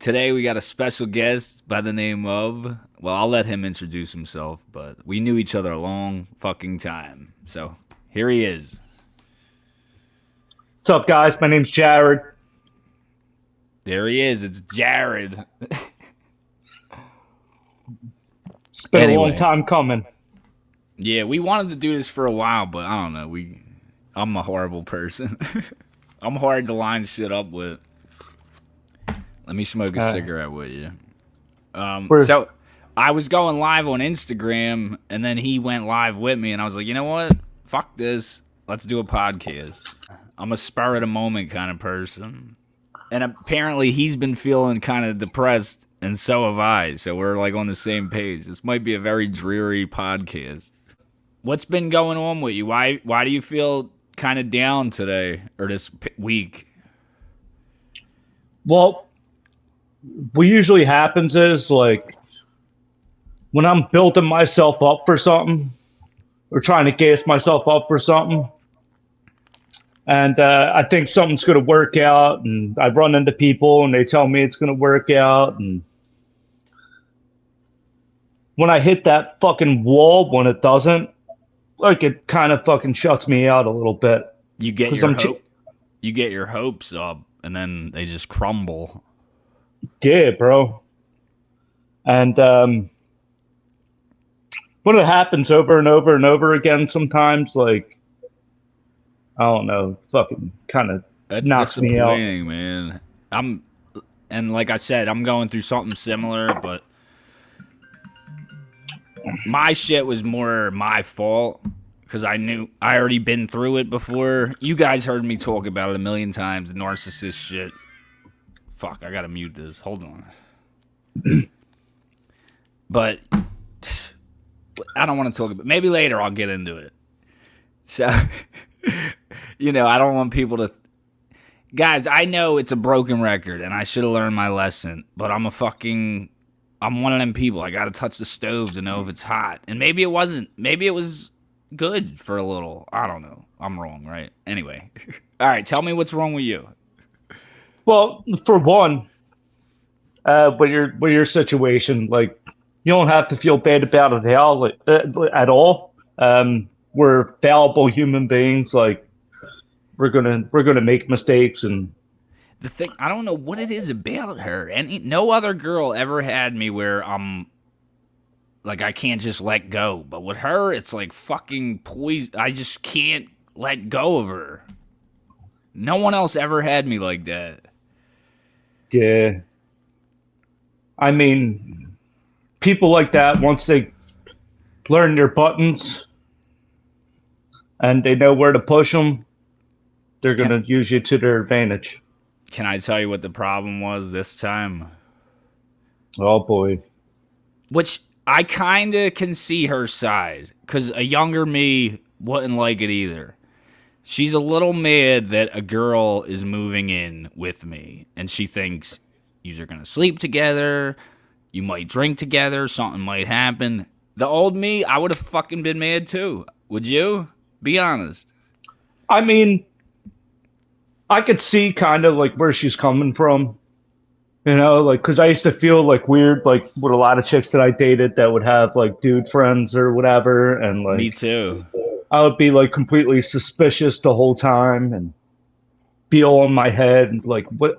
Today we got a special guest by the name of, well, I'll let him introduce himself, but we knew each other a long fucking time. So here he is. What's up, guys? My name's Jared. There he is. It's Jared. It's been a long Anyway, time coming. yeah, we wanted to do this for a while, but I don't know. I'm a horrible person. I'm hard to line shit up with. Let me smoke a cigarette with you. We're, So I was going live on Instagram, and then he went live with me, and I was like, you know what? Fuck this. Let's do a podcast. I'm a spur of the moment kind of person. And apparently he's been feeling kind of depressed, and so have I. So we're like on the same page. This might be a very dreary podcast. What's been going on with you? Why do you feel kind of down today or this week? well, what usually happens is like when I'm building myself up for something or trying to gas myself up for something, and I think something's going to work out, and I run into people and they tell me it's going to work out, and when I hit that fucking wall, when it doesn't, like it kind of fucking shuts me out a little bit. You get 'Cause your I'm hope, you get your hopes up, and then they just crumble. Yeah, bro. And when it happens over and over and over again, sometimes, like, I don't know, fucking kind of That's knocks me out. disappointing, man. And like I said, I'm going through something similar, but my shit was more my fault because I knew I already been through it before. You guys heard me talk about it a million times, the narcissist shit. Fuck, I gotta mute this. Hold on. But I don't want to talk about. Maybe later I'll get into it. So, I don't want people to. Guys, I know it's a broken record, and I should have learned my lesson. But I'm one of them people. I gotta touch the stove to know if it's hot. And maybe it wasn't. Maybe it was good for a little. I don't know. I'm wrong, right? Anyway, all right. Tell me what's wrong with you. Well, for one, with your situation, like, you don't have to feel bad about it at all. We're fallible human beings. Like, we're gonna make mistakes, and The thing, I don't know what it is about her. And no other girl ever had me where I'm like, I can't just let go. But with her, it's like fucking poison. I just can't let go of her. No one else ever had me like that. yeah. I mean, people like that, once they learn their buttons and they know where to push them, they're Can, gonna use you to their advantage. can I tell you what the problem was this time? Oh boy. Which I kind of can see her side. Because a younger me wouldn't like it either. She's a little mad that a girl is moving in with me, and she thinks you're gonna sleep together, you might drink together, something might happen. The old me, I would have fucking been mad too. Would you? Be honest. I mean, I could see kind of like where she's coming from. Like, because I used to feel like weird, like with a lot of chicks that I dated that would have like dude friends or whatever, and Me like too. I would be like completely suspicious the whole time and be all in my head and like, what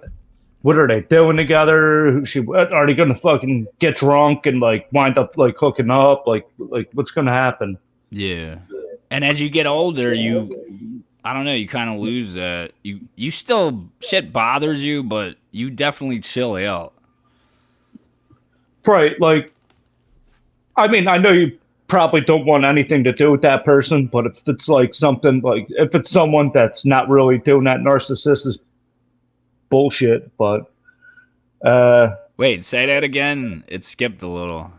are they doing together? Are they gonna fucking get drunk and like wind up like hooking up? Like what's gonna happen? Yeah. And as you get older, I don't know, you kind of lose that. You still shit bothers you, but you definitely chill out. Right, like, I mean, I know you probably don't want anything to do with that person, but if it's like something like if it's someone that's not really doing that narcissist bullshit, but uh Wait, say that again. It skipped a little.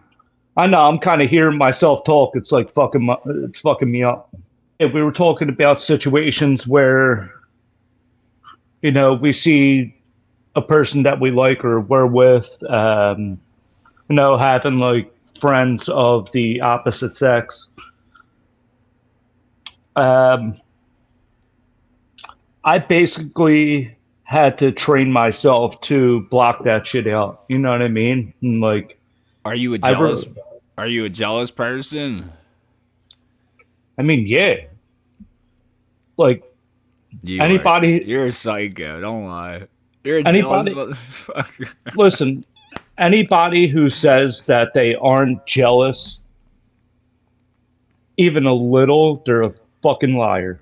I know I'm kind of hearing myself talk. It's like it's fucking me up. Yeah, we were talking about situations where we see a person that we like or we're with, having like friends of the opposite sex. Um, I basically had to train myself to block that shit out. You know what I mean? And like, Are you a I, jealous? Are you a jealous person? I mean, yeah, like You are. anybody, You're a psycho. Don't lie. You're a jealous anybody, motherfucker. listen, anybody who says that they aren't jealous, even a little, they're a fucking liar.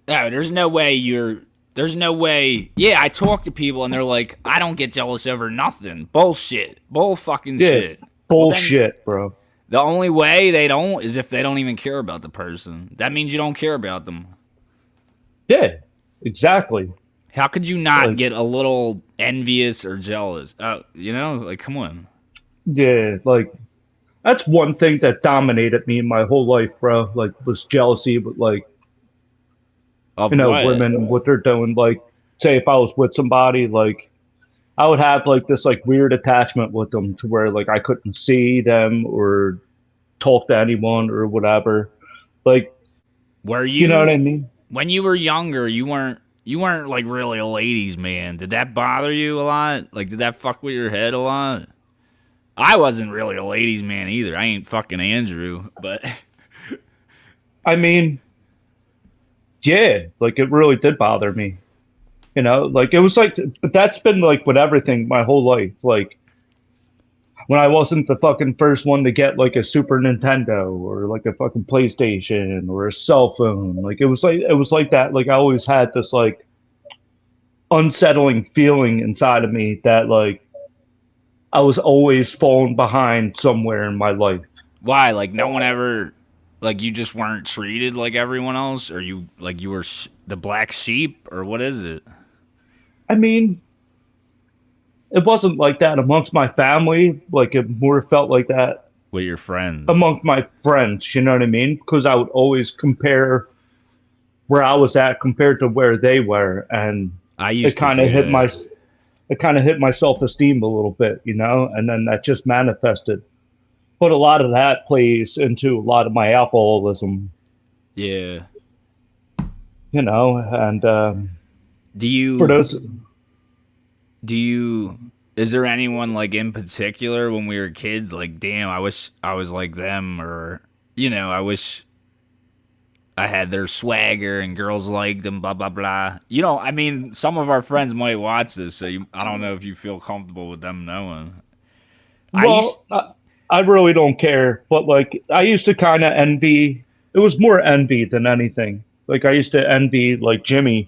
No, there's no way you're. There's no way. Yeah, I talk to people and they're like, I don't get jealous over nothing. Bullshit. Bull fucking Yeah, shit. Well, then bullshit, bro. the only way they don't is if they don't even care about the person. That means you don't care about them. Yeah, exactly. How could you not Like, get a little envious or jealous? Like, come on. yeah, like that's one thing that dominated me my whole life, bro. Like, was jealousy, but like, Of what? women and what they're doing. Like, say if I was with somebody, like, I would have like this like weird attachment with them to where like I couldn't see them or talk to anyone or whatever. Like, Were you know what I you mean? when you were younger? You weren't like really a ladies' man. Did that bother you a lot? Like, did that fuck with your head a lot? I wasn't really a ladies' man either. I ain't fucking Andrew, but I mean, yeah, like it really did bother me. Like it was like, but that's been like with everything my whole life. Like when I wasn't the fucking first one to get like a Super Nintendo or like a fucking PlayStation or a cell phone. Like it was like that. Like I always had this like unsettling feeling inside of me that like I was always falling behind somewhere in my life. why? Like, no one ever, like, you just weren't treated like everyone else, or you were the black sheep, or what is it? I mean, it wasn't like that amongst my family. Like it more felt like that With your friends? amongst my friends. You know what I mean? Because I would always compare where I was at compared to where they were, and I it used to kind of do hit my that. it kind of hit my self esteem a little bit, and then that just manifested. But a lot of that plays into a lot of my alcoholism, Yeah. and Do for you those, do you is there anyone like in particular when we were kids like, damn, I wish I was like them, or I wish I had their swagger and girls liked them, blah blah blah. I mean, some of our friends might watch this, so I don't know if you feel comfortable with them knowing. I used well, I really don't care, but like I used to kind of envy. It was more envy than anything. Like I used to envy like Jimmy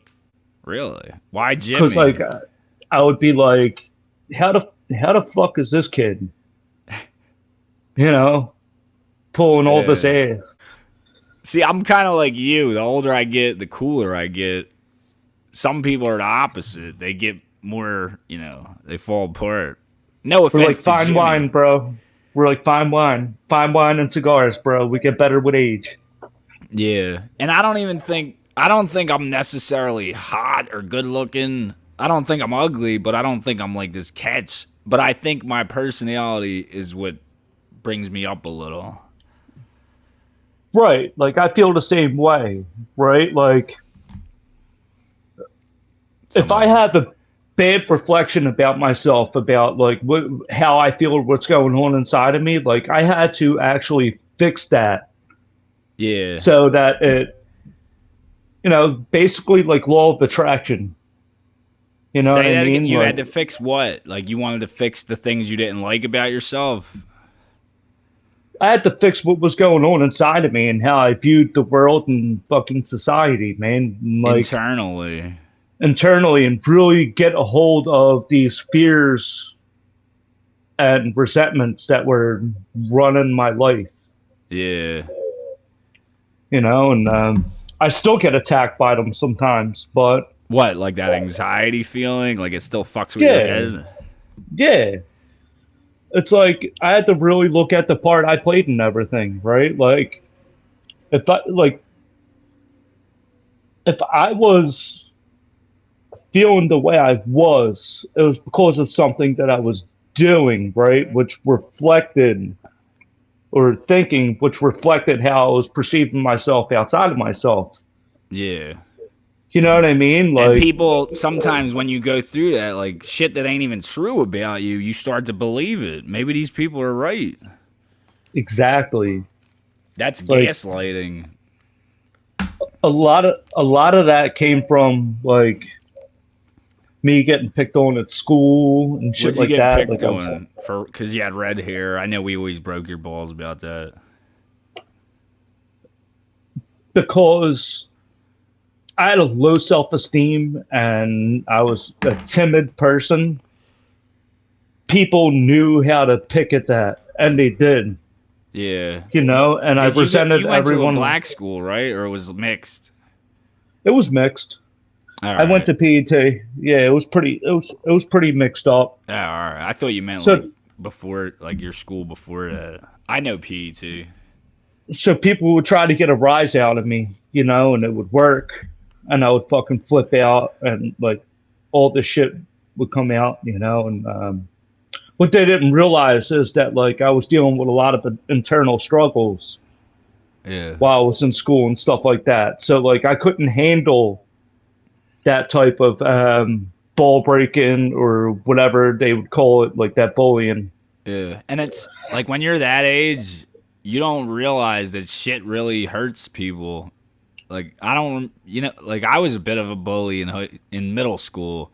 Really? Why because like Jimmy? I would be like, how the fuck is this kid? You know, pulling all this Yeah. ass. See, I'm kind of like you. The older I get, the cooler I get. Some people are the opposite. They get more, they fall apart. No We're like offense to fine wine, Jimmy. bro. We're like fine wine and cigars, bro. We get better with age. Yeah. And I don't think I'm necessarily hot or good looking. I don't think I'm ugly, but I don't think I'm like this catch. But I think my personality is what brings me up a little. Right. Like I feel the same way, right? Like if Some I of have a bad reflection about myself, about like how I feel or what's going on inside of me, like I had to actually fix that Yeah. so that basically like law of attraction. You know what Say I that again. mean? You Like had to fix what? Like, you wanted to fix the things you didn't like about yourself I had to fix what was going on inside of me and how I viewed the world and fucking society, man. And, like internally. internally and really get a hold of these fears and resentments that were running my life, Yeah. and I still get attacked by them sometimes, but What, like that anxiety feeling? Like it still fucks with your yeah, head? yeah. It's like I had to really look at the part I played in everything, right? Like if I like if I was feeling the way I was, it was because of something that I was doing, right? Which reflected or thinking, which reflected how I was perceiving myself outside of myself. Yeah. You know what I mean? And Like, people, sometimes when you go through that, like shit that ain't even true about you, you start to believe it. Maybe these people are right. exactly. That's Like gaslighting. a lot of that came from like me getting picked on at school and shit What'd you like get that. picked Like I, on for? Because you had red hair. I know we always broke your balls about that. because I had a low self-esteem and I was a timid person. People knew how to pick at that, and they did, Yeah. and I Did you go? resented You went to a everyone. black school, right? Or it was mixed? It was mixed. All I went right. to PET. Yeah, it was pretty mixed up. Oh, all right. I thought you meant like So before, like your school before that. I know PE. so people would try to get a rise out of me, and it would work, and I would fucking flip out, and like all this shit would come out, and what they didn't realize is that like I was dealing with a lot of internal struggles Yeah. while I was in school and stuff like that. So like I couldn't handle that type of ball breaking or whatever they would call it, like that bullying. Yeah. And it's like when you're that age, you don't realize that shit really hurts people. Like I don't, like I was a bit of a bully in middle school,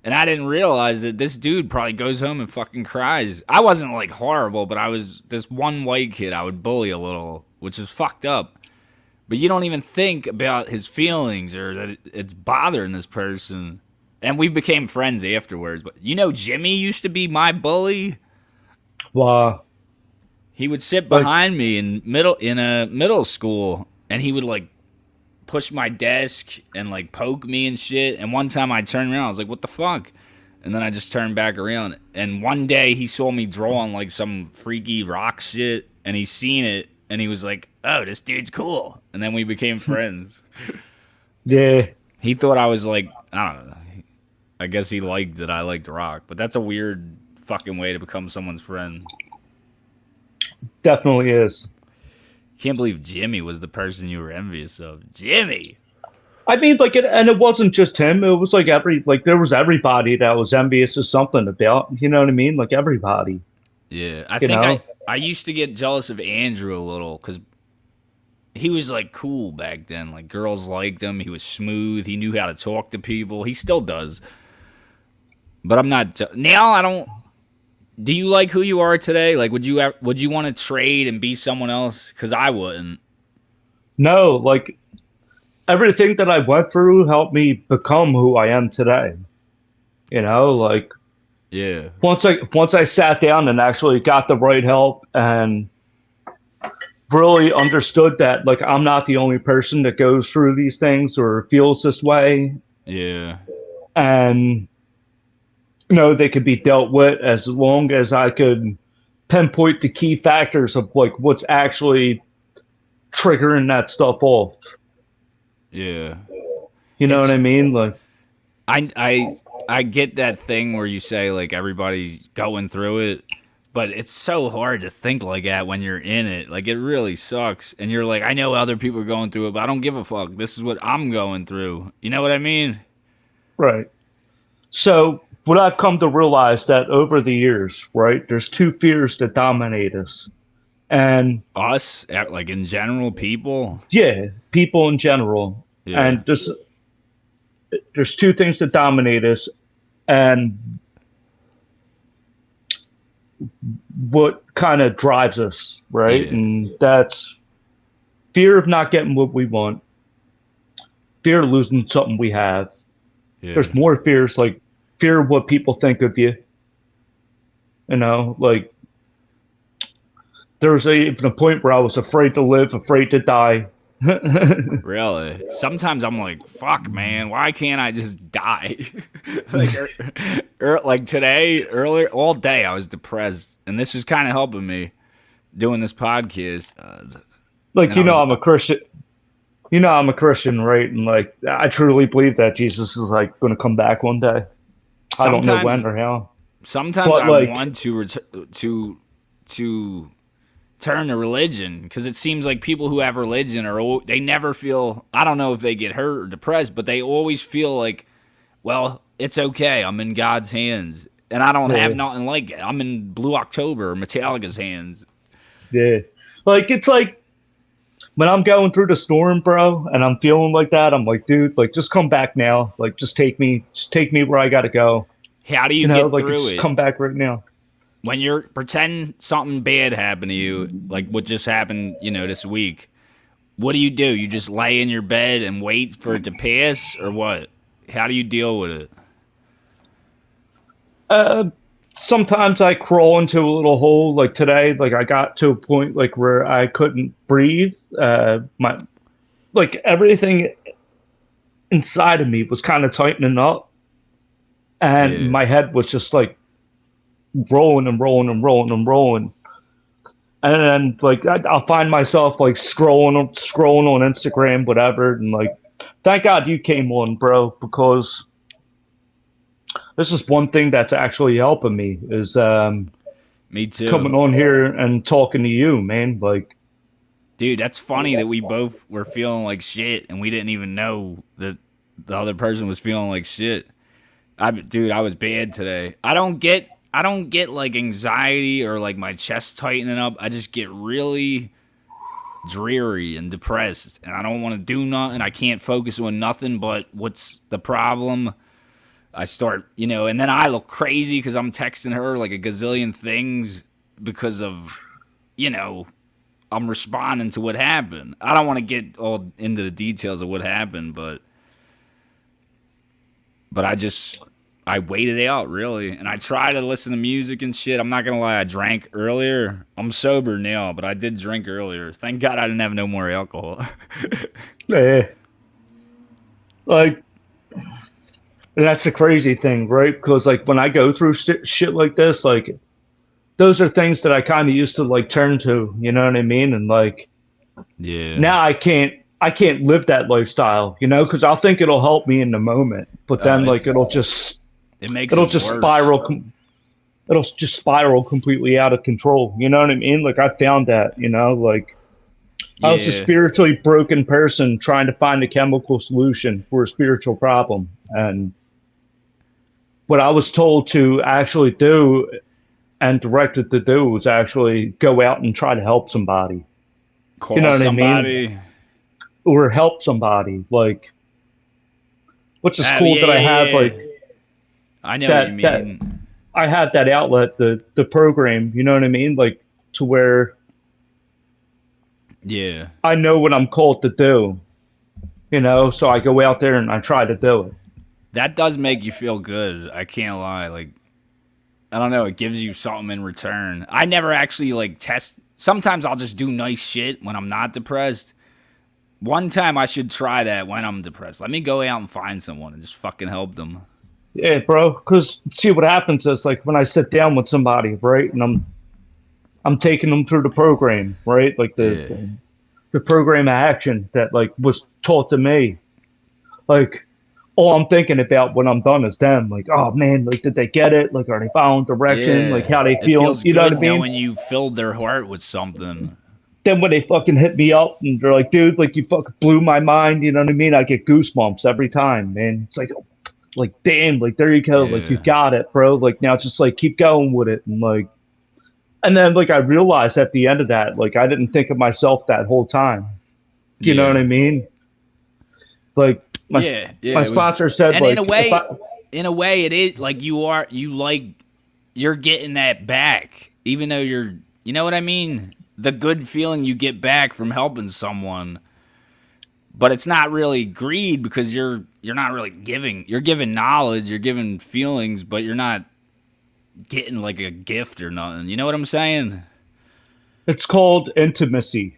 and I didn't realize that this dude probably goes home and fucking cries. I wasn't like horrible, but I was this one white kid I would bully a little, which is fucked up. But you don't even think about his feelings or that it's bothering this person. And we became friends afterwards. But Jimmy used to be my bully. Wow. He would sit Like, behind me in a middle school, and he would like push my desk and like poke me and shit. And one time I turned around, I was like, "What the fuck?" And then I just turned back around. And one day he saw me drawing like some freaky rock shit, and he seen it, and he was like, "Oh, this dude's cool." And then we became friends. yeah, He thought I was like, I don't know. I guess he liked that I liked rock, but that's a weird fucking way to become someone's friend. definitely is. Can't believe Jimmy was the person you were envious of. Jimmy. I mean, like, and it wasn't just him. It was like there was everybody that was envious of something about. You know what I mean? Like everybody. Yeah, I You think know? I used to get jealous of Andrew a little because he was like cool back then. Like girls liked him. He was smooth. He knew how to talk to people. He still does. But I'm not now. I don't. Do you like who you are today? Like, would you want to trade and be someone else? Because I wouldn't. No, like everything that I went through helped me become who I am today. Like Yeah, once I sat down and actually got the right help and really understood that like I'm not the only person that goes through these things or feels this way, yeah, and they could be dealt with as long as I could pinpoint the key factors of like what's actually triggering that stuff off. yeah. You know what It's I mean? Like, I I I get that thing where you say like everybody's going through it, but it's so hard to think like that when you're in it. Like it really sucks, and you're like, I know other people are going through it, but I don't give a fuck. This is what I'm going through. You know what I mean? right. So what I've come to realize that over the years, right, there's two fears that dominate us. And Us, like in general, people. yeah, people in general. Yeah, And there's two things that dominate us, and what kind of drives us, right? yeah, And that's fear of not getting what we want, fear of losing something we have. yeah, There's more fears, like fear of what people think of you. Like there was even a point where I was afraid to live, afraid to die. really. Sometimes I'm like, fuck, man, why can't I just die? like, like today, earlier, all day, I was depressed, and this is kind of helping me doing this podcast. Like, And I was, I'm a Christian. I'm a Christian, right? And like, I truly believe that Jesus is like going to come back one day. I don't know when sometimes, or how, sometimes but I like, want to to turn to religion, because it seems like people who have religion they never feel, I don't know if they get hurt or depressed, but they always feel like, well, it's okay, I'm in God's hands, and I don't have Yeah, nothing like it. I'm in Blue October or Metallica's hands. yeah. Like it's like when I'm going through the storm, bro, and I'm feeling like that, I'm like, dude, like just come back now. Like just take me where I gotta go. How do you You know, get like through just it come back right now. when you're pretend something bad happened to you, like what just happened, this week? What do? You just lay in your bed and wait for it to pass, or what? How do you deal with it? Uh, Sometimes I crawl into a little hole. Like today, like I got to a point like where I couldn't breathe. My like everything inside of me was kind of tightening up, and Yeah. my head was just like rolling and rolling and rolling and rolling. And then like I'll find myself like scrolling on Instagram, whatever, and like thank God you came on, bro, because this is one thing that's actually helping me is Me coming too. on here and talking to you, man. Like, Dude, that's funny that we both were feeling like shit and we didn't even know that the other person was feeling like shit. Dude, I was bad today. I don't get like anxiety or like my chest tightening up. I just get really dreary and depressed and I don't want to do nothing. I can't focus on nothing but what's the problem. I start, and then I look crazy because I'm texting her like a gazillion things because of, you know, I'm responding to what happened. I don't want to get all into the details of what happened, but I waited it out really, and I try to listen to music and shit. I'm not gonna lie, I drank earlier. I'm sober now, but I did drink earlier. Thank God I didn't have no more alcohol. eh, like that's the crazy thing, right? Because like when I go through shit like this, like those are things that I kind of used to like turn to. You know what I mean? And like Yeah. now I can't live that lifestyle, you know, because I'll think it'll help me in the moment, but Oh, then like it makes it'll it just worse. it'll just spiral completely out of control. You know what I mean? Like I found that, you know, like I was a Yeah. spiritually broken person trying to find a chemical solution for a spiritual problem. And what I was told to actually do and directed to do was actually go out and try to help somebody. You Call know what I mean? somebody. Or help somebody. Like, which is Oh cool yeah, that I yeah, have yeah. like I know what you that mean. I have that outlet, the program, you know what I mean? Like to where Yeah. I know what I'm called to do, you know, so I go out there and I try to do it. That does make you feel good. I can't lie. Like, I don't know, it gives you something in return. I never actually like test. Sometimes I'll just do nice shit when I'm not depressed. One time I should try that when I'm depressed. Let me go out and find someone and just fucking help them. Yeah, bro. Because see what happens is like when I sit down with somebody, right, and I'm taking them through the program, right, like Yeah. the program of action that like was taught to me. Like all I'm thinking about when I'm done is them. Like, oh man, like did they get it? Like, are they following direction? Like, Yeah. how they It feeling? feels You know what I good mean? knowing you filled their heart with something. Then when they fucking hit me up and they're like, dude, like you fucking blew my mind. You know what I mean? I get goosebumps every time, man. It's like damn, like there you go, like you Yeah. got it, bro. Like now just like keep going with it, and like and then like I realized at the end of that, like I didn't think of myself that whole time. Do you know what Yeah. I mean? Like Yeah. Yeah. my It was, sponsor said and in a like if I way, it is like you're getting that back, even though you know what I mean? The good feeling you get back from helping someone, but it's not really greed because you're not really giving. You're giving knowledge, you're giving feelings, but you're not getting like a gift or nothing. You know what I'm saying? it's called intimacy,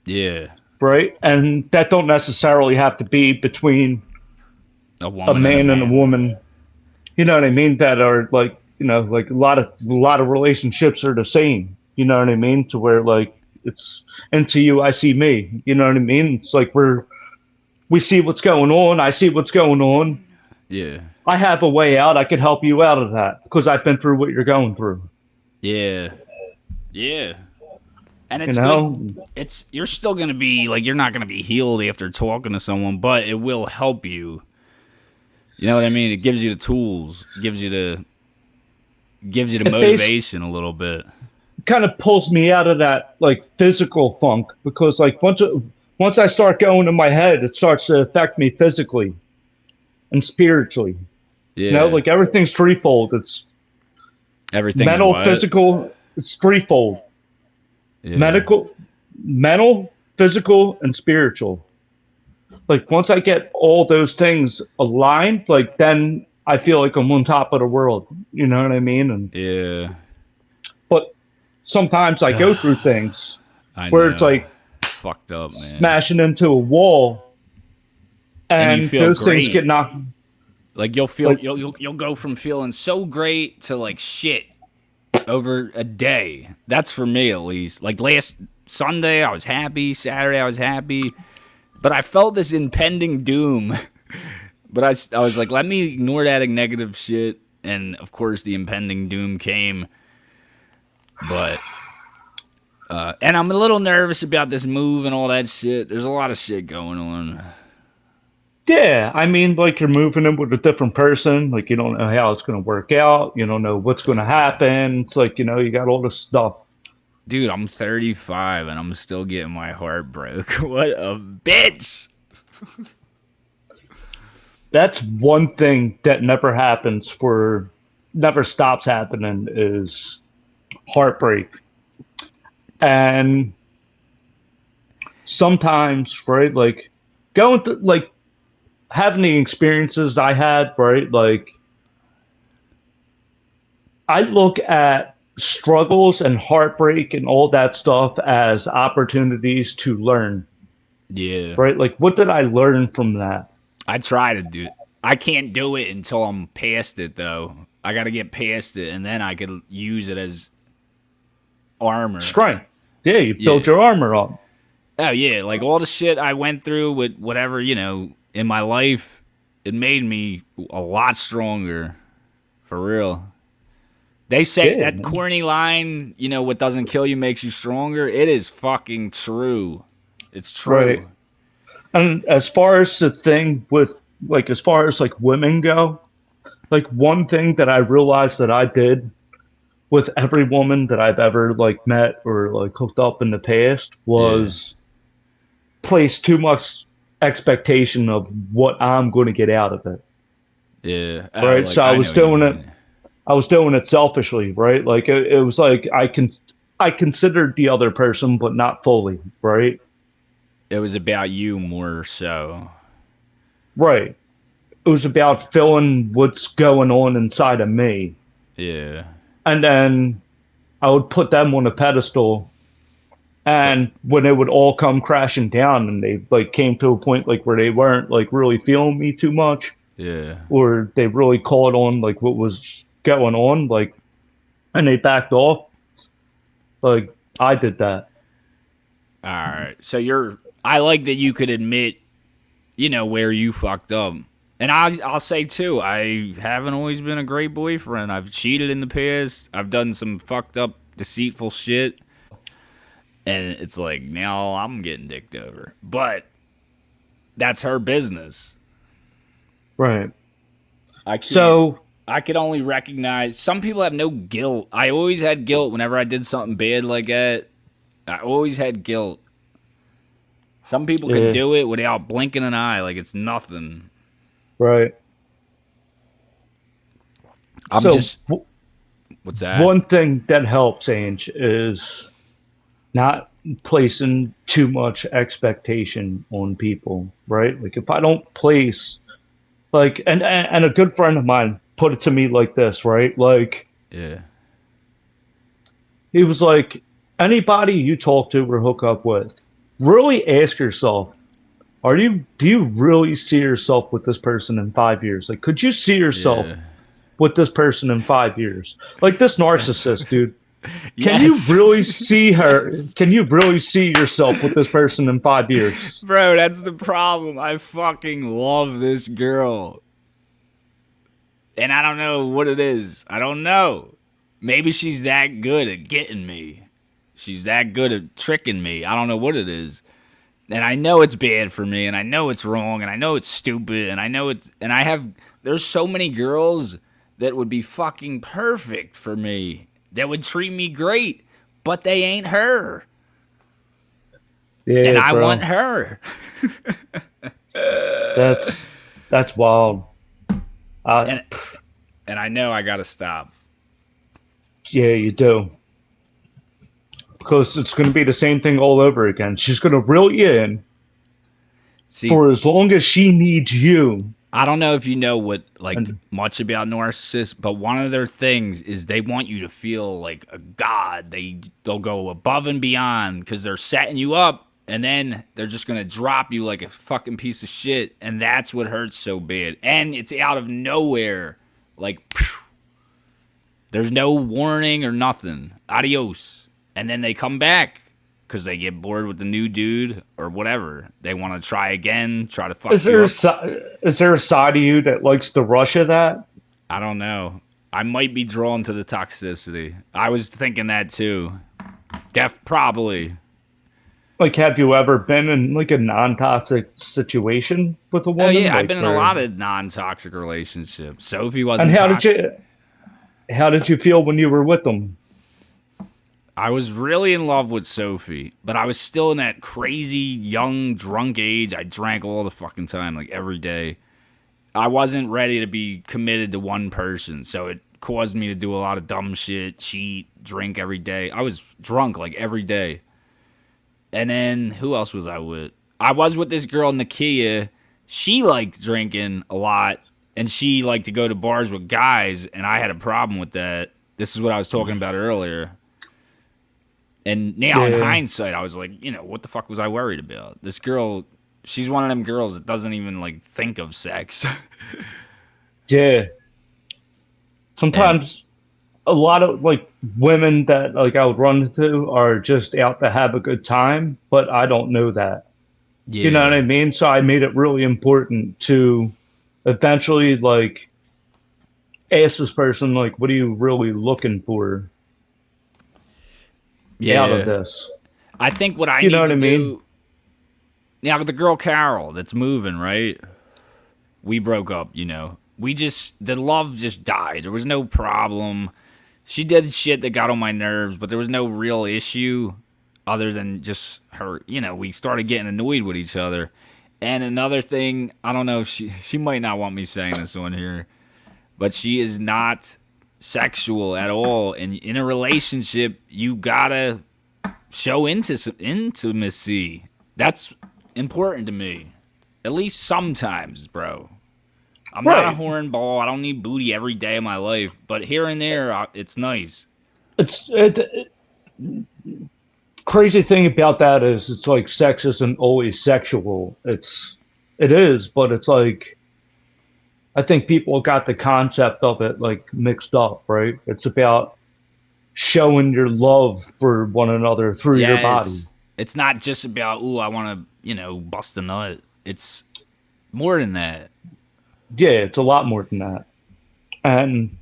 Yeah. right? And that don't necessarily have to be between A a woman and a man and a man. woman. You know what I mean? That are like you know like a lot of relationships are the same. You know what I mean? To where like it's into you, I see me. You know what I mean? It's like we see what's going on. I see what's going on. Yeah. I have a way out. I can help you out of that because I've been through what you're going through. Yeah. Yeah. And You it's good. know, You're still gonna be like, you're not gonna be healed after talking to someone, but it will help you. You know what I mean? It gives you the tools, gives you the it basically motivation a little bit. kind of pulls me out of that like physical funk because like once I start going in my head, it starts to affect me physically and spiritually. You know, Yeah. like everything's threefold. It's Everything's mental, what? physical. It's threefold: Yeah. medical, mental, physical, and spiritual. Like once I get all those things aligned, like then I feel like I'm on top of the world. You know what I mean? And Yeah. but sometimes I go through things I where it's know. like It's fucked up, man. smashing into a wall, And you and feel those things get great. knocked. Like you'll feel Like you'll go from feeling so great to like shit over a day. That's for me at least. Like last Sunday I was happy, Saturday I was happy, but I felt this impending doom. But I was like, let me ignore that negative shit, and of course the impending doom came. But and I'm a little nervous about this move and all that shit. There's a lot of shit going on. yeah, I mean, like you're moving in with a different person. Like you don't know how it's going to work out. You don't know what's going to happen. It's like you got all this stuff. Dude, I'm 35 and I'm still getting my heart broke. What a bitch! That's one thing that never stops happening is heartbreak. And sometimes, right, like going through, like having the experiences I had, right, like I look at struggles and heartbreak and all that stuff as opportunities to learn, Yeah. right? Like, what did I learn from that? I try to do it. I can't do it until I'm past it, though. I got to get past it, and then I could use it as armor. Strength. Yeah, you build Yeah. your armor up. Oh, yeah. Like all the shit I went through with whatever, in my life, it made me a lot stronger. For real. They say Yeah, that man. corny line, what doesn't kill you makes you stronger. It is fucking true. It's Right. true. And as far as the thing with, like, as far as like women go, like one thing that I realized that I did with every woman that I've ever like met or like hooked up in the past Yeah. was place too much expectation of what I'm going to get out of it. Yeah. Oh, Right. like So I know what you mean. I was doing it selfishly, right? Like it was like I considered the other person, but not fully, right? It was about you more so. Right. It was about filling what's going on inside of me. Yeah. And then I would put them on a pedestal. But And when it would all come crashing down and they like came to a point like where they weren't like really feeling me too much, yeah. or they really caught on like what was going on, like and they backed off, like I did that. All right. So I like that you could admit, where you fucked up. And I'll say too, I haven't always been a great boyfriend. I've cheated in the past. I've done some fucked up, deceitful shit. And it's like now I'm getting dicked over. But that's her business. Right. I can't. So I could only recognize some people have no guilt. I always had guilt whenever I did something bad like that. I always had guilt. Some people could yeah, do it without blinking an eye, like it's nothing. right. I'm So just, what's that? one thing that helps, Ange, is not placing too much expectation on people, right? Like if I don't place like and a good friend of mine put it to me like this, right? Like Yeah, he was like, anybody you talk to or hook up with, really ask yourself, do you really see yourself with this person in 5 years? Like, could you see yourself yeah. with this person in 5 years? Like this That's narcissist, dude. Can you yes, really see her? yes, Can you really see yourself with this person in 5 years? bro. That's the problem. I fucking love this girl, and I don't know what it is. I don't know. Maybe she's that good at getting me. She's that good at tricking me. I don't know what it is. And I know it's bad for me, and I know it's wrong, and I know it's stupid, and I know it's, and I have, there's so many girls that would be fucking perfect for me, that would treat me great, but they ain't her. And Yeah, I bro. want her. That's that's wild. Uh, And and I know I gotta stop. yeah, you do. Because it's going to be the same thing all over again. She's going to reel you in See, for as long as she needs you. I don't know if you know what like And much about narcissists, but one of their things is they want you to feel like a god. They'll go above and beyond because they're setting you up, and then they're just gonna drop you like a fucking piece of shit, and that's what hurts so bad. And it's out of nowhere, like phew, there's no warning or nothing. Adios, and then they come back because they get bored with the new dude or whatever. They want to try again, try to fuck is you there up. is there a side of you that likes the rush of that? I don't know. I might be drawn to the toxicity. I was thinking that too. Probably. Like, have you ever been in like a non-toxic situation with a Oh woman? yeah, I've Like, been in a where lot of non-toxic relationships. Sophie and wasn't toxic. how did you feel when you were with them? I was really in love with Sophie, but I was still in that crazy young drunk age. I drank all the fucking time, like every day. I wasn't ready to be committed to one person, so it caused me to do a lot of dumb shit, cheat, drink every day. I was drunk like every day. And then who else was I with? I was with this girl, Nakia. She liked drinking a lot, and she liked to go to bars with guys, and I had a problem with that. This is what I was talking about earlier. And now in Yeah, hindsight, I was like, what the fuck was I worried about? This girl, she's one of them girls that doesn't even like think of sex. yeah. And Sometimes a lot of like women that like I would run into are just out to have a good time, but I don't know that. You know what yeah, I mean? So I made it really important to eventually like ask this person like, what are you really looking for out of yeah. this? I think what I You know need what to I mean? do now, the girl Carol that's moving, right? We broke up. The love just died. There was no problem. She did shit that got on my nerves, but there was no real issue other than just her. We started getting annoyed with each other. And another thing, I don't know if she might not want me saying this on here, but she is not sexual at all. And in a relationship, you gotta show intimacy. That's important to me. At least sometimes, bro. I'm not a Right. hornball. I don't need booty every day of my life, but here and there, it's nice. It crazy thing about that is it's like sex isn't always sexual. It is, but it's like I think people got the concept of it like mixed up, right? It's about showing your love for one another through your body. Yes, it's not just about I want to bust a nut. It's more than that. Yeah, it's a lot more than that. And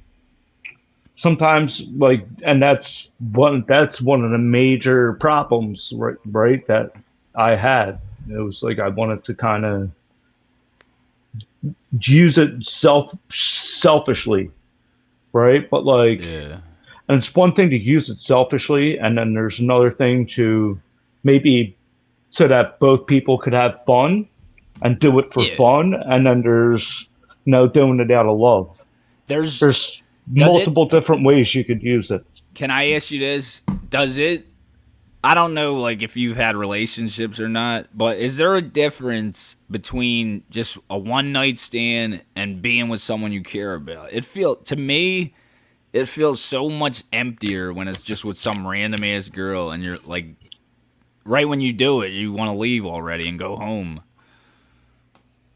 sometimes like and that's one of the major problems, right, that I had. It was like I wanted to kind of use it selfishly, right? But like Yeah, and it's one thing to use it selfishly, and then there's another thing to maybe so that both people could have fun and do it for yeah. fun, and then there's doing it out of love. There's There's does it? multiple different ways you could use it. Can I ask you this? Does it? I don't know, like if you've had relationships or not, but is there a difference between just a one night stand and being with someone you care about? To me, it feels so much emptier when it's just with some random ass girl and you're like, right when you do it, you want to leave already and go home.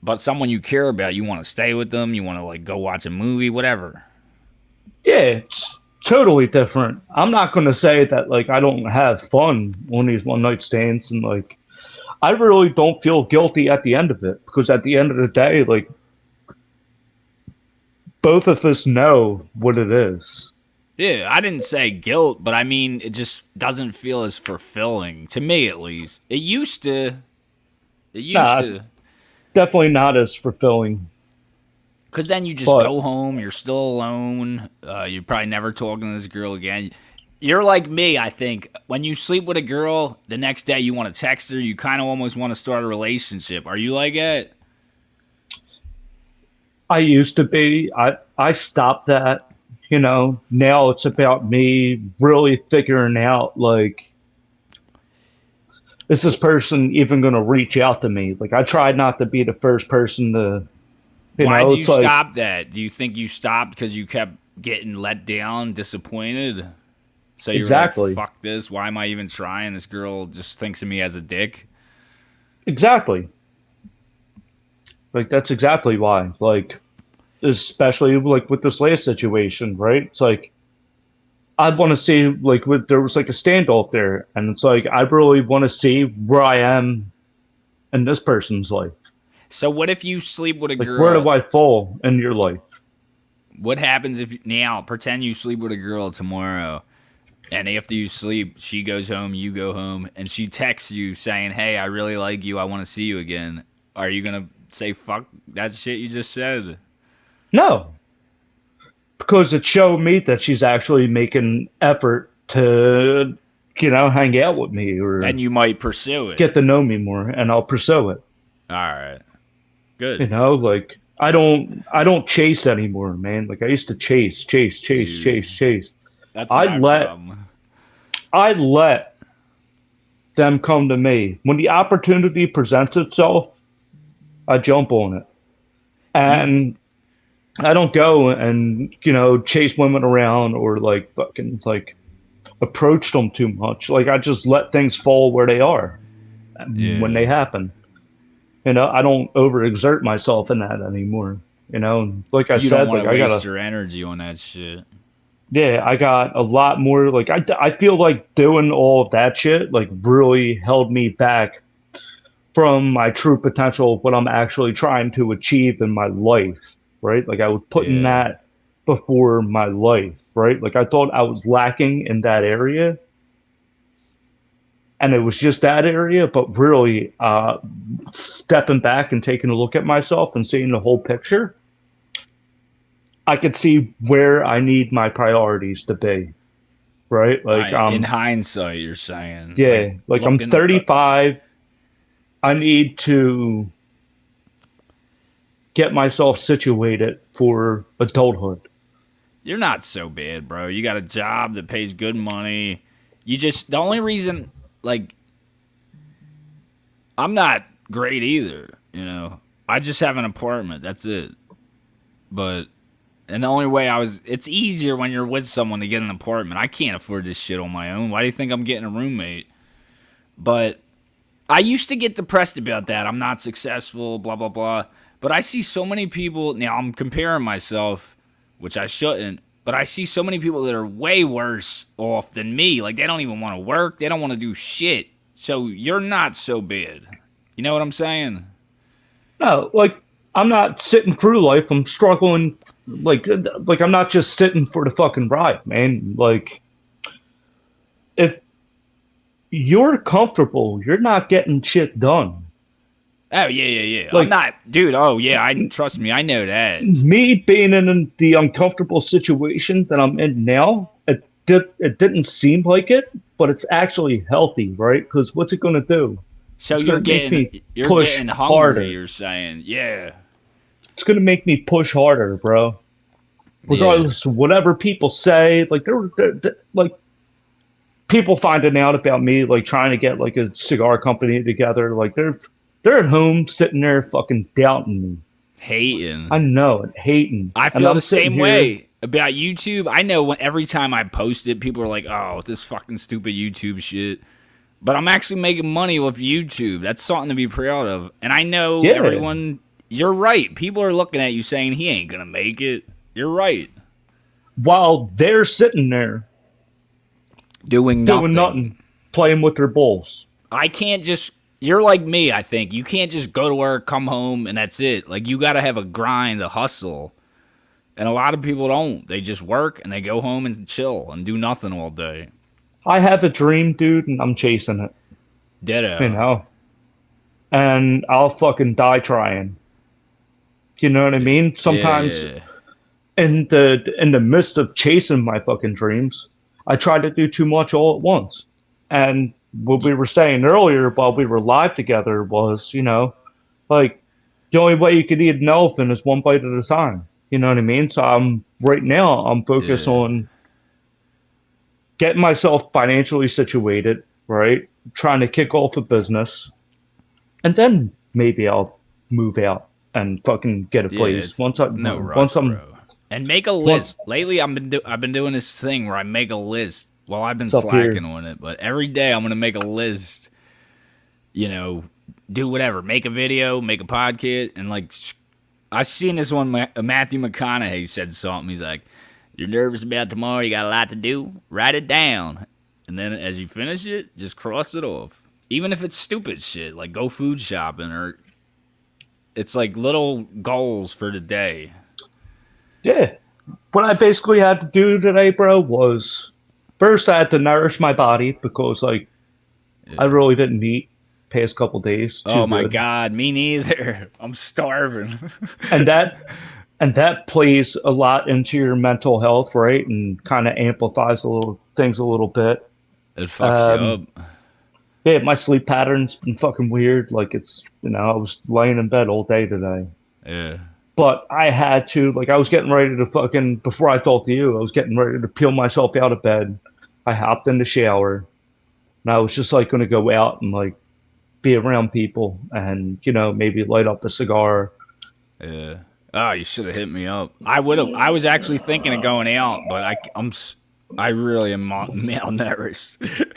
But someone you care about, you want to stay with them, you want to like go watch a movie, whatever. Yeah, it's totally different. I'm not going to say that like I don't have fun on these one night stands, and like I really don't feel guilty at the end of it because at the end of the day, like both of us know what it is. Yeah, I didn't say guilt, but I mean, it just doesn't feel as fulfilling to me, at least. It used to. It used Nah, it's to. definitely not as fulfilling. Because then you just But go home, you're still alone, you're probably never talking to this girl again. You're like me, I think. When you sleep with a girl, the next day you want to text her, you kind of almost want to start a relationship. Are you like that? I used to be. I stopped that. Now it's about me really figuring out like, is this person even going to reach out to me? Like I tried not to be the first person to, Why'd you it's like stop that? Do you think you stopped because you kept getting let down, disappointed? So you were like, exactly, fuck this. Why am I even trying? This girl just thinks of me as a dick. exactly. Like that's exactly why. Like especially like with this last situation, right? It's like I want to see like there was like a standoff there, and it's like I really want to see where I am in this person's life. So what if you sleep with a Like where do girl? I fall in your life? What happens if now pretend you sleep with a girl tomorrow and after you sleep, she goes home, you go home, and she texts you saying, "Hey, I really like you. I want to see you again." Are you gonna say fuck that shit you just said? No, because it showed me that she's actually making effort to, hang out with me Then or you might pursue it. get to know me more, and I'll pursue it. All right, good, Like I don't chase anymore, man. Like I used to chase, chase, chase, dude. chase, chase. That's I my let problem. I let them come to me. When the opportunity presents itself, I jump on it. You And I don't go and, chase women around or like fucking like approach them too much. Like I just let things fall where they are when they yeah. happen. I don't overexert myself in that anymore. Like I You don't said, want like to I waste gotta, your energy on that shit. yeah, I got a lot more. Like I feel like doing all of that shit like really held me back from my true potential of what I'm actually trying to achieve in my life, right? Like I was putting Yeah. that before my life, right? Like I thought I was lacking in that area, and it was just that area, but really stepping back and taking a look at myself and seeing the whole picture, I could see where I need my priorities to be, right? Like In hindsight, you're saying like yeah, like I'm looking. 35, I need to get myself situated for adulthood. You're not so bad, bro. You got a job that pays good money. You just the only reason like I'm not great either, you know. I just have an apartment. That's it. But and the only way it's easier when you're with someone to get an apartment. I can't afford this shit on my own. Why do you think I'm getting a roommate? But I used to get depressed about that. I'm not successful, blah blah blah. But I see so many people now. I'm comparing myself, which I shouldn't. But I see so many people that are way worse off than me. Like they don't even want to work. They don't want to do shit. So you're not so bad. You know what I'm saying? No, like I'm not sitting through life. I'm struggling. Like I'm not just sitting for the fucking ride, man. Like if you're comfortable, you're not getting shit done. Oh yeah, yeah, yeah. I'm Like not, dude. Oh yeah, I trust me. I know that. me being in the uncomfortable situation that I'm in now, it didn't seem like it, but it's actually healthy, right? Because what's it gonna do? So It's gonna make me you're push getting hungry. harder. You're saying, yeah, It's gonna make me push harder, bro. yeah. Regardless of whatever people say, like like people finding out about me, like trying to get like a cigar company together, like they're at home sitting there fucking doubting me. I Hating. know it, hating, I and feel I'm the sitting same here. way about YouTube. I know every time I post it, people are like, "Oh, this fucking stupid YouTube shit." But I'm actually making money with YouTube. That's something to be proud of. And I know Yeah, everyone. You're right. People are looking at you saying he ain't gonna make it. You're right. while they're sitting there Doing doing nothing. nothing, playing with their balls. I can't just. You're like me, I think. You can't just go to work, come home, and that's it. Like, you gotta have a grind, a hustle. And a lot of people don't. They just work and they go home and chill and do nothing all day. I have a dream, dude, and I'm chasing it. You Ditto. know, and I'll fucking die trying. You know what I mean? Yeah, Sometimes yeah. in the midst of chasing my fucking dreams, I try to do too much all at once. And what we were saying earlier while we were live together was, like the only way you could eat an elephant is one bite at a time. You know what I mean? So I'm focused Yeah. on getting myself financially situated, right? Trying to kick off a business, and then maybe I'll move out and fucking get a Yeah, place it's no once rush, I'm bro. And make a once list. Lately, I've been doing this thing where I make a list. Well, I've been it's up here. slacking on it, but every day I'm gonna make a list. You know, do whatever. Make a video, make a podcast, and like I seen this one. Matthew McConaughey said something. He's like, "You're nervous about tomorrow. You got a lot to do. Write it down, and then as you finish it, just cross it off. Even if it's stupid shit, like go food shopping or it's like little goals for the day." Yeah. What I basically had to do today, bro, was first I had to nourish my body because like I Yeah. really didn't eat past couple days too Oh my good. god, me neither. I'm starving. And that plays a lot into your mental health, right? And kind of amplifies a little things a little bit. It fucks you Um, up. yeah, my sleep pattern's been fucking weird. Like I was laying in bed all day today. Yeah. But I had to, like, I was getting ready to fucking, before I talked to you, I was getting ready to peel myself out of bed. I hopped in the shower and I was just like going to go out and like be around people and, maybe light up a cigar. Yeah. Oh, you should have hit me up. I would have. I was actually thinking of going out, but I really am malnourished.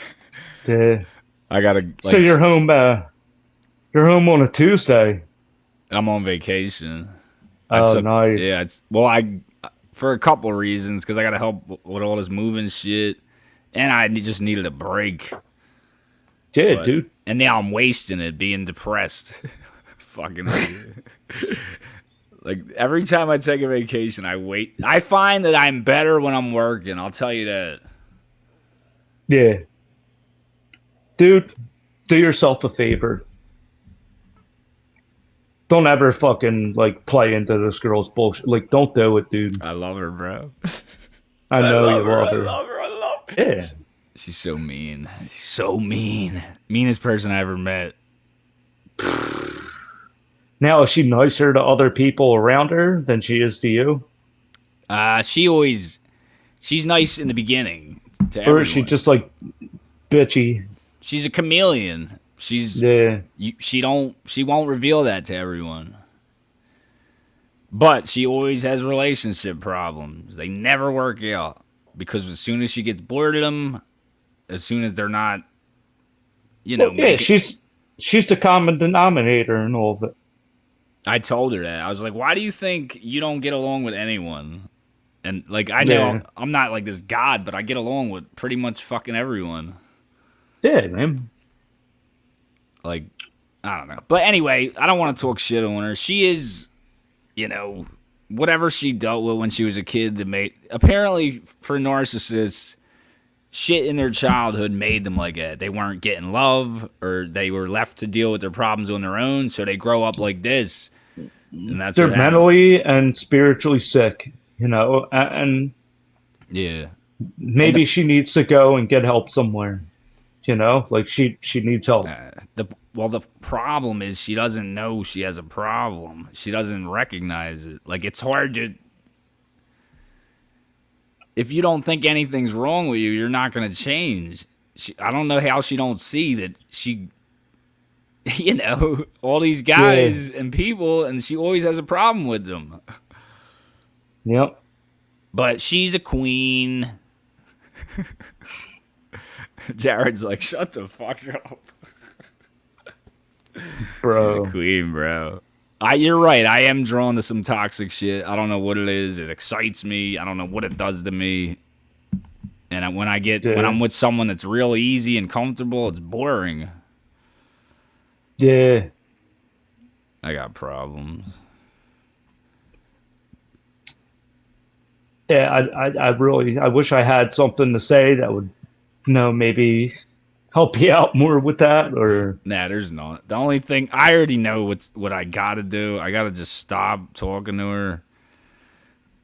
Yeah. I gotta So you're home on a Tuesday. I'm on vacation. I Oh, took. Yeah. nice. It's well. I for a couple reasons because I gotta help with all this moving shit, and just needed a break. Yeah, But dude. and now I'm wasting it being depressed. Fucking idiot. Like every time I take a vacation, I wait. I find that I'm better when I'm working. I'll tell you that. Yeah. Dude, do yourself a favor. Don't ever fucking like play into this girl's bullshit. Like, don't do it, dude. I love her, bro. I I know you love her. love I her. love her. I love her. Yeah. She's so mean. She's so mean. Meanest person I ever met. Now, is she nicer to other people around her than she is to you? She's nice in the beginning to Or is she everyone. just like bitchy? She's a chameleon. Yeah. She won't reveal that to everyone. But she always has relationship problems. They never work out because as soon as she gets bored of them, as soon as they're not, Well, yeah, making. she's the common denominator and all of it. I told her that. I was like, why do you think you don't get along with anyone? And like, I know Yeah. I'm not like this god, but I get along with pretty much fucking everyone. Yeah, man. Like, I don't know. But anyway, I don't want to talk shit on her. She is, whatever she dealt with when she was a kid that made, apparently for narcissists, shit in their childhood made them like that. They weren't getting love or they were left to deal with their problems on their own, so they grow up like this. And that's They're what happened. mentally and spiritually sick, and Yeah. And maybe she needs to go and get help somewhere. Like she needs help. the problem is she doesn't know she has a problem. She doesn't recognize it. Like it's hard to if you don't think anything's wrong with you, you're not going to change. I don't know how she don't see that she all these Yeah. guys and people and she always has a problem with them. Yep. But she's a queen. Jared's like, shut the fuck up. Bro. She's a queen, bro. You're right. I am drawn to some toxic shit. I don't know what it is. It excites me. I don't know what it does to me. And when I'm with someone that's real easy and comfortable, it's boring. Yeah. I got problems. Yeah, I really, I wish I had something to say that would, maybe help you out more with that, or Nah, there's not. The only thing I already know what I gotta do. I gotta just stop talking to her.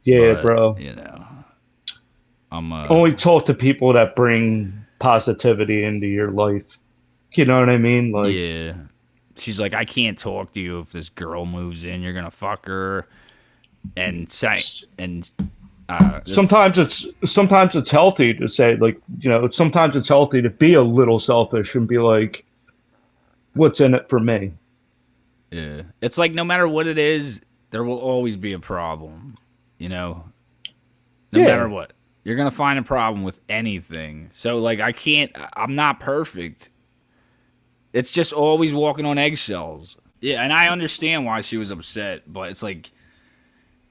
yeah, But bro. you know, I'm Only talk to people that bring positivity into your life. You know what I mean? Like, yeah. She's like, I can't talk to you if this girl moves in. You're gonna fuck her and say and that's sometimes it's healthy to say, like, sometimes it's healthy to be a little selfish and be like, what's in it for me? yeah. It's like no matter what it is, there will always be a problem. You know, no matter Yeah, what, you're gonna find a problem with anything. So like, I'm not perfect. It's just always walking on eggshells. Yeah, and I understand why she was upset, but it's like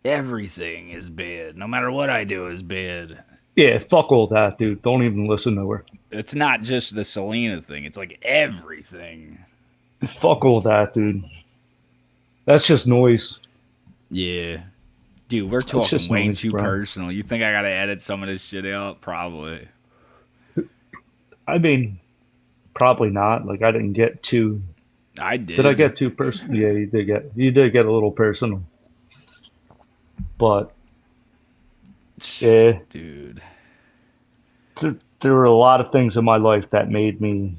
everything is bad. No matter what I do is bad. yeah, fuck all that, dude. Don't even listen to her. It's not just the Selena thing. It's like everything. Fuck all that, dude. That's just noise. Yeah. Dude, we're That's talking just way noise, too bro. personal. You think I gotta edit some of this shit out? Probably. I mean, probably not. Like, I didn't get too. I Did I did. get too personal? Yeah, you did get a little personal. But yeah, Dude. there were a lot of things in my life that made me,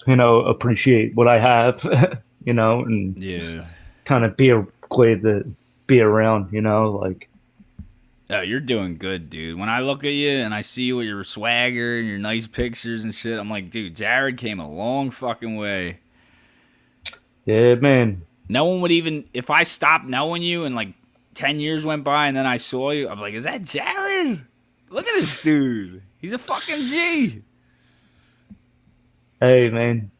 appreciate what I have, and Yeah. kind of glad to be around, like, Oh, you're doing good, dude. When I look at you and I see you with your swagger and your nice pictures and shit, I'm like, dude, Jared came a long fucking way. yeah, man. No one would even, if I stopped knowing you and like 10 years went by and then I saw you, I'm like, is that Jared? Look at this dude. He's a fucking G. Hey, man.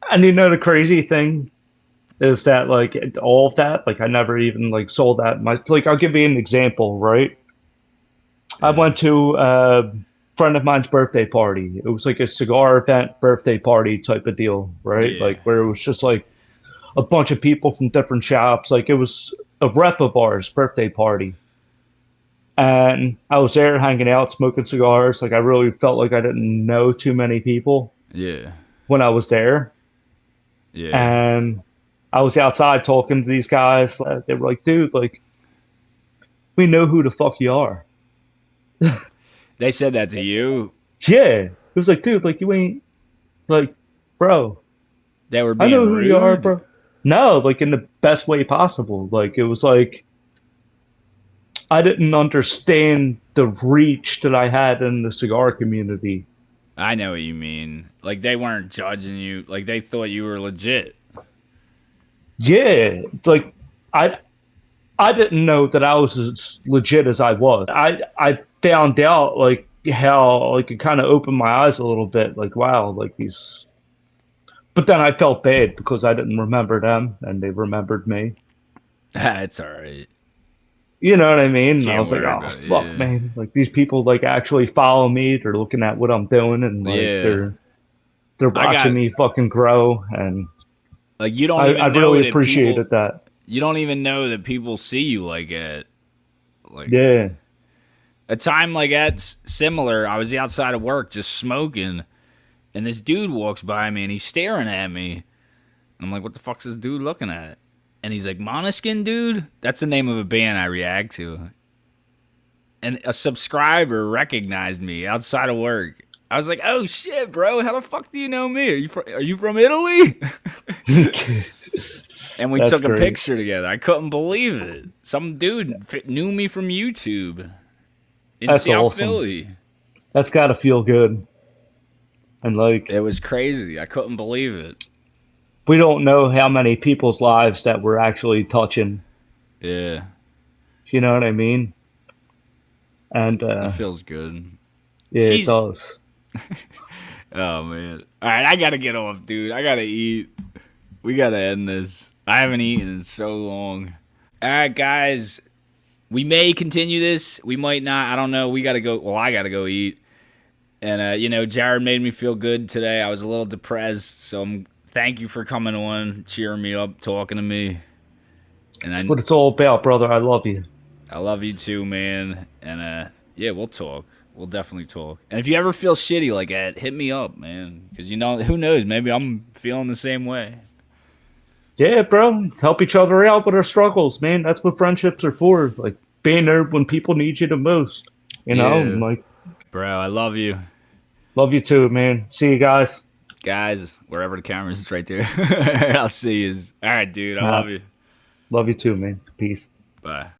And the crazy thing is that, like, all of that, like, I never even like sold that much. Like, I'll give you an example, right? I Yeah. went to a friend of mine's birthday party. It was like a cigar event birthday party type of deal, right? Yeah. Like, where it was just like a bunch of people from different shops. Like, it was a rep of ours birthday party. And I was there hanging out, smoking cigars. Like, I really felt like I didn't know too many people Yeah. when I was there. Yeah. And I was outside talking to these guys. They were like, dude, like, we know who the fuck you are. They said that to you. Yeah. It was like, dude, like, you ain't, like, bro, They were I being know who you are, rude. bro. No, like, in the best way possible. Like, it was like, I didn't understand the reach that I had in the cigar community. I know what you mean. Like they weren't judging you. Like they thought you were legit. Yeah. Like, I, I didn't know that I was as legit as I was. I found out, like, how, like, it kind of opened my eyes a little bit. Like, wow, like, these. But then I felt bad because I didn't remember them and they remembered me. It's all right. You know what I mean? And I Can't was like, worry oh about it. fuck, Yeah. man! Like, these people, like, actually follow me. They're looking at what I'm doing, and like Yeah. they're I watching got me fucking grow, and like you don't I even know really that people appreciated that. you don't even know that people see you like that. Like Yeah, a time like that's similar. I was outside of work just smoking, and this dude walks by me and he's staring at me. I'm like, what the fuck's this dude looking at? And he's like, Monoskin, dude? That's the name of a band I react to. And a subscriber recognized me outside of work. I was like, oh shit, bro, how the fuck do you know me? Are you from Italy? And we that's took a great. picture together. I couldn't believe it. Some dude knew me from YouTube in That's South awesome. Philly. That's got to feel good. And like, It was crazy. I couldn't believe it. we don't know how many people's lives that we're actually touching. Yeah, You know what I mean? And it feels good. yeah, it She's. does. Oh man. All right, I gotta get off, dude. I gotta eat. We gotta end this. I haven't eaten in so long. All right, guys. We may continue this. We might not. I don't know. We gotta go. Well, I gotta go eat. And Jared made me feel good today. I was a little depressed, so thank you for coming on, cheering me up, talking to me. And It's what it's all about, brother. I love you. I love you too, man. And yeah, we'll talk. We'll definitely talk. And if you ever feel shitty like that, hit me up, man. Because you know, who knows? Maybe I'm feeling the same way. Yeah, bro. Help each other out with our struggles, man. That's what friendships are for. Like being there when people need you the most. You know, Yeah, and, like bro. I love you, love you too, man. See you guys. guys. Wherever the camera is, right there. I'll see you. All right, dude. I Uh, love you. love you too, man. Peace. Bye.